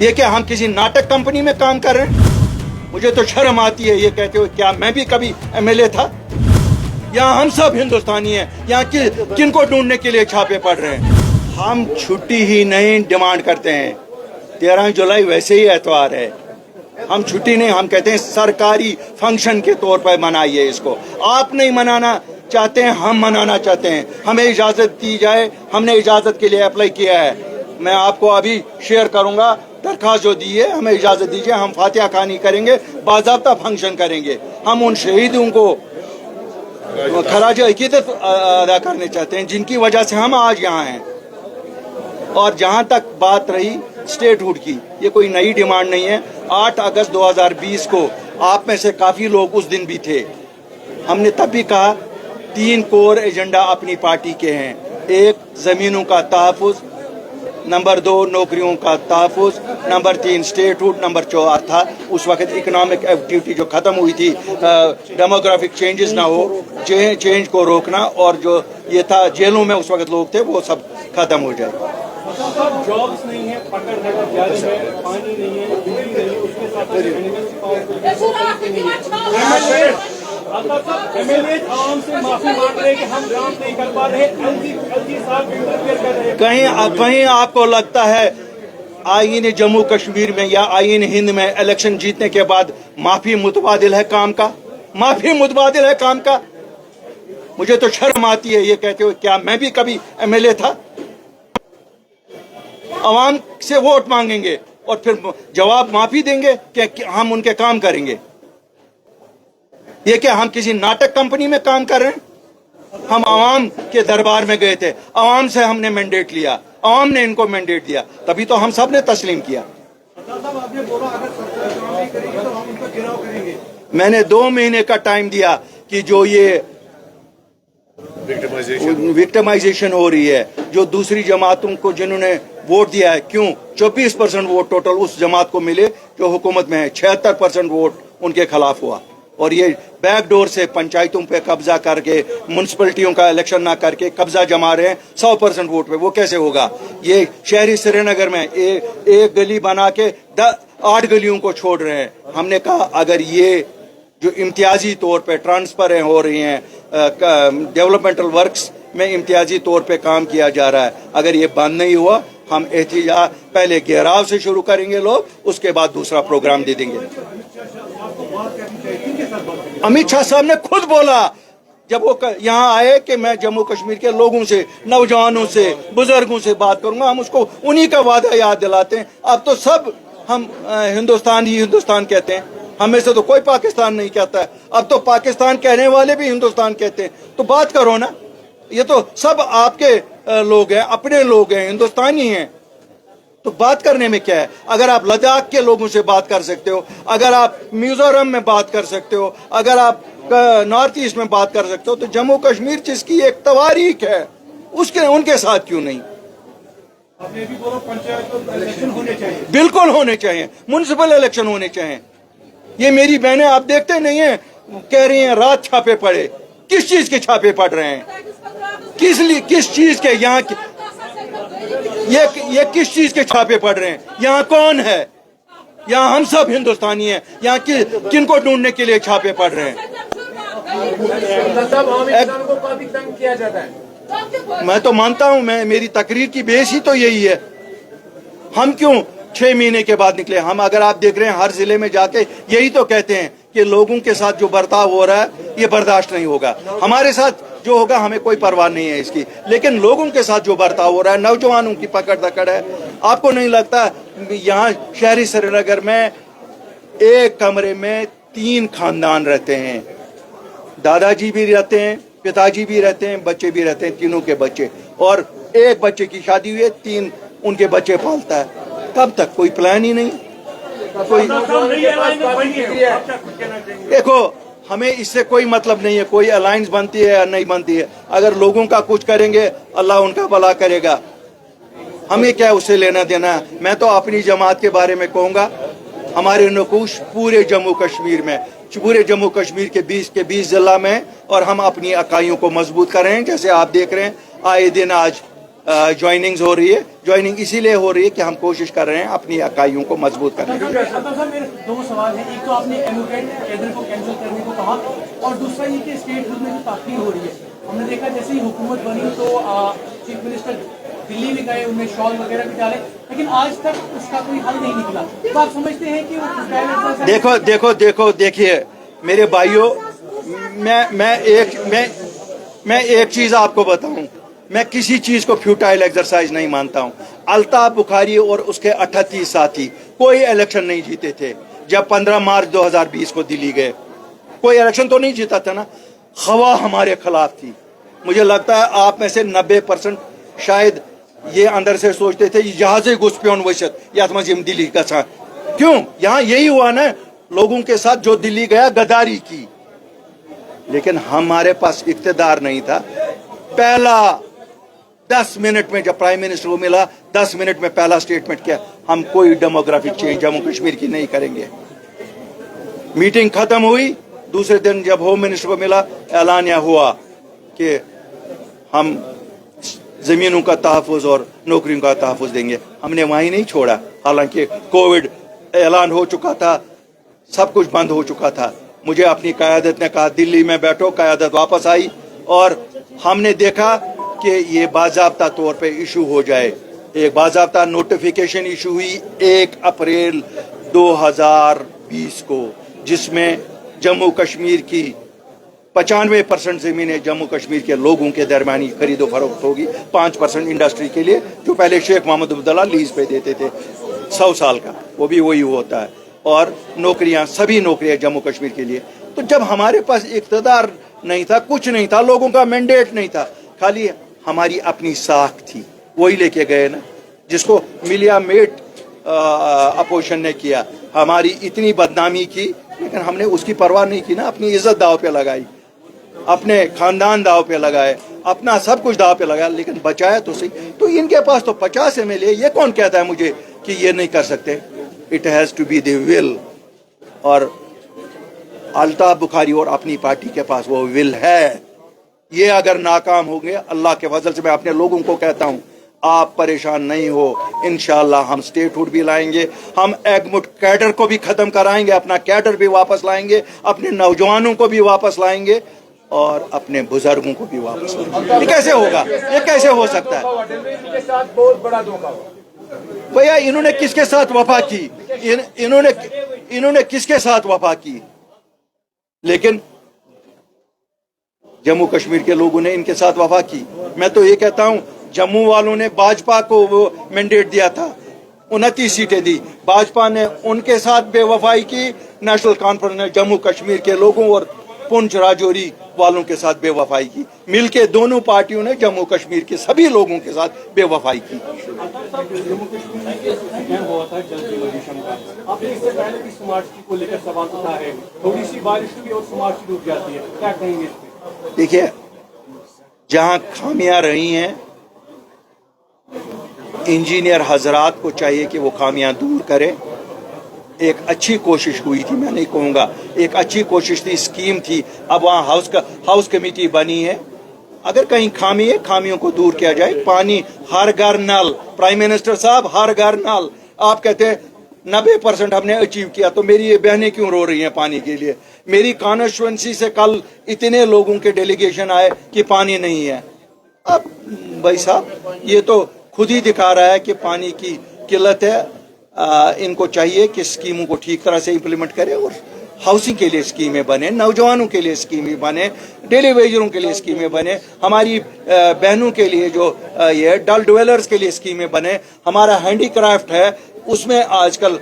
ये क्या हम किसी नाटक कंपनी में काम कर रहे हैं? मुझे तो शर्म आती है ये कहते हुए, क्या मैं भी कभी एमएलए था? यहाँ हम सब हिंदुस्तानी हैं, यहाँ किनको ढूंढने के लिए छापे पड़ रहे हैं? हम छुट्टी ही नहीं डिमांड करते हैं। 13 जुलाई वैसे ही एतवार है, हम छुट्टी नहीं, हम कहते हैं सरकारी फंक्शन के तौर पर मनाइए इसको। आप नहीं मनाना चाहते हैं, हम मनाना चाहते हैं, हमें इजाजत दी जाए, हमने इजाजत के लिए अप्लाई किया है। मैं आपको अभी शेयर करूंगा दरखास्त जो दी है, हमें इजाजत दीजिए, हम फातिहा खानी करेंगे, बाज़ाब्ता फंक्शन करेंगे। हम उन शहीदों को खराज अकीदत अदा करने चाहते हैं जिनकी वजह से हम आज यहाँ हैं। और जहाँ तक बात रही स्टेटहुड की, ये कोई नई डिमांड नहीं है। 8 अगस्त 2020 को आप में से काफ़ी लोग उस दिन भी थे, हमने तब भी कहा 3 कोर एजेंडा अपनी पार्टी के हैं। 1 ज़मीनों का तहफ़्फ़ुज़, नंबर 2 नौकरियों का तहफ़्फ़ुज़, नंबर 3 स्टेटहुड, नंबर 4 था उस वक्त इकोनॉमिक एक्टिविटी जो ख़त्म हुई थी, डेमोग्राफिक चेंजेस ना हो, चेंज को रोकना, और जो ये था जेलों में उस वक्त लोग थे वो सब ख़त्म हो जाए। जॉब्स नहीं है, पकड़ है, पानी नहीं है, बिजली नहीं है, उसके साथ एमएलए आवाम से माफी मांग रहे हैं कि हम काम नहीं कर पा रहे, एलजी साहब इंटरफेयर कर रहे हैं। कहीं आपको लगता है आईन जम्मू कश्मीर में या आईन हिंद में इलेक्शन जीतने के बाद माफी मुतबादिल है काम का? माफी मुतबादिल है काम का? मुझे तो शर्म आती है ये कहते हुए, क्या मैं भी कभी एमएलए था? अवाम से वोट मांगेंगे और फिर जवाब माफी देंगे कि हम उनके काम करेंगे? ये क्या हम किसी नाटक कंपनी में काम कर रहे हैं? हम अवाम के दरबार में गए थे, अवाम से हमने मैंडेट लिया, अवाम ने इनको मैंडेट दिया, तभी तो हम सब ने तस्लीम किया। मैंने 2 महीने का टाइम दिया कि जो ये विक्टिमाइजेशन हो रही है, जो दूसरी जमातों को जिन्होंने वोट दिया है, क्यों 24% वोट टोटल उस जमात को मिले जो हुकूमत में है, 76% वोट उनके खिलाफ हुआ। और ये बैक डोर से पंचायतों पे कब्जा करके, म्यूनसिपलिटियों का इलेक्शन ना करके कब्जा जमा रहे हैं 100% वोट पे, वो कैसे होगा? ये शहरी श्रीनगर में एक गली बना के 8 गलियों को छोड़ रहे हैं। हमने कहा अगर ये जो इम्तियाजी तौर पे ट्रांसफर हो रही हैं, डेवलपमेंटल वर्क्स में इम्तियाजी तौर पे काम किया जा रहा है, अगर ये बंद नहीं हुआ, हम एहतिजाज पहले घेराव से शुरू करेंगे लोग, उसके बाद दूसरा प्रोग्राम दे देंगे। अमित शाह साहब ने खुद बोला जब वो यहाँ आए कि मैं जम्मू कश्मीर के लोगों से, नौजवानों से, बुजुर्गों से बात करूंगा। हम उसको उन्हीं का वादा याद दिलाते हैं। अब तो सब हम हिंदुस्तान ही हिंदुस्तान कहते हैं, हमें से तो कोई पाकिस्तान नहीं कहता है। अब तो पाकिस्तान कहने वाले भी हिंदुस्तान कहते हैं। तो बात करो ना, ये तो सब आपके लोग हैं, अपने लोग हैं, हिंदुस्तानी हैं, तो बात करने में क्या है? अगर आप लद्दाख के लोगों से बात कर सकते हो, अगर आप मिजोरम में बात कर सकते हो, अगर आप नॉर्थ ईस्ट में बात कर सकते हो, तो जम्मू कश्मीर जिसकी एक तवारीख है उसके उनके साथ क्यों नहीं? आपने भी बोला पंचायत इलेक्शन होने चाहिए, बिल्कुल होने चाहिए, म्युनिसिपल इलेक्शन होने चाहिए। ये मेरी बहनें आप देखते नहीं है, कह रही हैं रात छापे पड़े। किस चीज के छापे पड़ रहे हैं? किस लिए, किस चीज के? यहाँ ये किस चीज के छापे पड़ रहे हैं? यहाँ कौन है? यहाँ हम सब हिंदुस्तानी हैं, यहाँ किनको ढूंढने के लिए छापे पड़ रहे हैं? किया जाता है। मैं तो मानता हूँ, मेरी तकरीर की बेस ही तो यही है। हम क्यों 6 महीने के बाद निकले? हम, अगर आप देख रहे हैं, हर जिले में जाके यही तो कहते हैं कि लोगों के साथ जो बर्ताव हो रहा है ये बर्दाश्त नहीं होगा। हमारे साथ जो होगा हमें कोई परवाह नहीं है इसकी, लेकिन लोगों के साथ जो बर्ताव हो रहा है, नौजवानों की पकड़ दकड़ है। आपको नहीं लगता यहाँ शहरी श्रीनगर में एक कमरे में 3 खानदान रहते हैं? दादाजी भी रहते हैं, पिताजी भी रहते हैं, बच्चे भी रहते हैं, तीनों के बच्चे, और एक बच्चे की शादी हुई है, 3 उनके बच्चे पालता है। कब तक? कोई प्लान ही नहीं, कोई। देखो, हमें इससे कोई मतलब नहीं है कोई अलायंस बनती है या नहीं बनती है। अगर लोगों का कुछ करेंगे, अल्लाह उनका भला करेगा, हमें क्या उससे लेना देना है? मैं तो अपनी जमात के बारे में कहूँगा, हमारे नकूश पूरे जम्मू कश्मीर में, पूरे जम्मू कश्मीर के 20 जिला में, और हम अपनी इकाइयों को मजबूत कर रहे हैं। जैसे आप देख रहे हैं आए दिन आज ज्वाइनिंग्स हो रही है। ज्वाइनिंग इसीलिए हो रही है कि हम कोशिश कर रहे हैं अपनी इकाइयों को मजबूत करने की। साहब मेरे दो सवाल हैं, एक तो आपने एडवोकेट कैडर को कैंसिल करने को कहा और दूसरा ये कि स्टेट हुड में जो ताख़ीर हो रही है, हमने देखा जैसे ही हुकूमत बनी तो चीफ मिनिस्टर दिल्ली भी गए, उनमें शॉल वगैरह भी डाले, लेकिन आज तक उसका कोई हल नहीं निकला। तो आप समझते हैं कि वो देखिए मेरे भाइयों, मैं एक चीज आपको बताऊं, मैं किसी चीज को फ्यूटाइल एक्सरसाइज नहीं मानता हूं। अल्ताफ बुखारी और उसके 38 साथी कोई इलेक्शन नहीं जीते थे। जब 15 मार्च 2020 को दिल्ली गए, कोई इलेक्शन तो नहीं जीता था ना। हवा हमारे खिलाफ थी। मुझे लगता है आप में से 90% शायद ये अंदर से सोचते थे जहाजे घुस पे वशत या दिल्ली का साथ, क्यों यहाँ यही हुआ ना, लोगों के साथ जो दिल्ली गया गद्दारी की। लेकिन हमारे पास इख्तिदार नहीं था। पहला 10 मिनट में जब प्राइम मिनिस्टर को मिला, 10 मिनट में पहला स्टेटमेंट किया, हम कोई डेमोग्राफिक चेंज जम्मू कश्मीर की नहीं करेंगे। मीटिंग खत्म हुई, दूसरे दिन जब होम मिनिस्टर को मिला, ऐलानिया हुआ कि हम जमीनों का तहफ़्फ़ुज़ और नौकरियों का तहफ़्फ़ुज़ देंगे। हमने वहीं नहीं छोड़ा, हालांकि कोविड ऐलान हो चुका था, सब कुछ बंद हो चुका था। मुझे अपनी क़यादत ने कहा दिल्ली में बैठो, क़यादत वापस आई और हमने देखा कि ये बाज़ाब्ता तौर पे इशू हो जाए। एक बाज़ाब्ता नोटिफिकेशन इशू हुई 1 अप्रैल 2020 को, जिसमें जम्मू कश्मीर की 95% ज़मीनें जम्मू कश्मीर के लोगों के दरमियानी खरीदो फरोख्त होगी, 5% इंडस्ट्री के लिए, जो पहले शेख मोहम्मद अब्दुल्ला लीज पे देते थे 100 साल का, वो भी वही होता है। और नौकरियां, सभी नौकरियां जम्मू कश्मीर के लिए। तो जब हमारे पास इक़्तिदार नहीं था, कुछ नहीं था, लोगों का मैंडेट नहीं था, खाली हमारी अपनी साख थी, वही लेके गए ना, जिसको मिलिया मेट अपोजिशन ने किया। हमारी इतनी बदनामी की, लेकिन हमने उसकी परवाह नहीं की ना। अपनी इज्जत दाव पे लगाई, अपने खानदान दाव पे लगाए, अपना सब कुछ दाव पे लगाया, लेकिन बचाया तो सही। तो इनके पास तो 50 MLA, ये कौन कहता है मुझे कि ये नहीं कर सकते? It has to be the will. और अल्ताफ बुखारी और अपनी पार्टी के पास वो विल है। ये अगर नाकाम होंगे, अल्लाह के फजल से मैं अपने लोगों को कहता हूँ, आप परेशान नहीं हो, इंशाल्लाह हम स्टेटहुड भी लाएंगे, हम एगमुट कैडर को भी खत्म कराएंगे, अपना कैडर भी वापस लाएंगे, अपने नौजवानों को भी वापस लाएंगे और अपने बुजुर्गों को भी वापस लाएंगे। ये कैसे होगा? ये कैसे हो सकता है? बहुत बड़ा धोखा हुआ भैया। इन्होंने किसके साथ वफा की? इन्होंने किसके साथ वफा की? लेकिन जम्मू कश्मीर के लोगों ने इनके साथ वफा की। मैं तो ये कहता हूं, जम्मू वालों ने भाजपा को वो मैंडेट दिया था, 29 सीटें दी, भाजपा ने उनके साथ बेवफाई की। नेशनल कॉन्फ्रेंस ने जम्मू कश्मीर के लोगों और पुंछ राजौरी वालों के साथ बेवफाई की। मिलके दोनों पार्टियों ने जम्मू कश्मीर के सभी लोगों के साथ बेवफाई की। जम्मू कश्मीर में हुआ था जल जीवन मिशन का, आपने इससे पहले भी स्मार्ट सिटी को लेकर सवाल उठा है, थोड़ी सी बारिश हुई और स्मार्ट सिटी डूब जाती है, क्या कहेंगे इस पे? देखिए, जहां खामियां रही हैं, इंजीनियर हजरात को चाहिए कि वो खामियां दूर करें। एक अच्छी कोशिश हुई थी, मैं नहीं कहूँगा, एक अच्छी कोशिश थी, स्कीम थी। अब वहाँ हाउस कमेटी बनी है। अगर कहीं खामी है, खामियों को दूर किया जाए। पानी हर घर नल, प्राइम मिनिस्टर साहब, हर घर नल। आप कहते हैं 90% हमने अचीव किया, तो मेरी ये बहनें क्यों रो रही हैं पानी के लिए? मेरी कॉन्स्टिट्यूएंसी से कल इतने लोगों के डेलीगेशन आए कि पानी नहीं है। अब भाई साहब, ये तो खुद ही दिखा रहा है कि पानी की किल्लत है। इनको चाहिए कि स्कीमों को ठीक तरह से इम्प्लीमेंट करें और हाउसिंग के लिए स्कीमें बने, नौजवानों के लिए स्कीमें बने, डेली वेजरों के लिए स्कीमें बने, हमारी बहनों के लिए जो ये डल डवेलर्स के लिए स्कीमें बने। हमारा हैंडीक्राफ्ट है, उसमें आजकल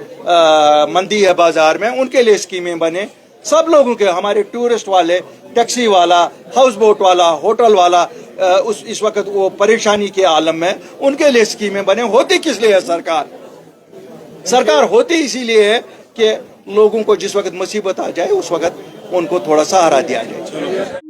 मंदी है बाजार में, उनके लिए स्कीमें बने। सब लोगों के, हमारे टूरिस्ट वाले, टैक्सी वाला, हाउस बोट वाला, होटल वाला, इस वक्त वो परेशानी के आलम में, उनके लिए स्कीमें बने। होती किस लिए है सरकार? सरकार होती इसीलिए है कि लोगों को जिस वक्त मुसीबत आ जाए, उस वक्त उनको थोड़ा सहारा दिया जाए।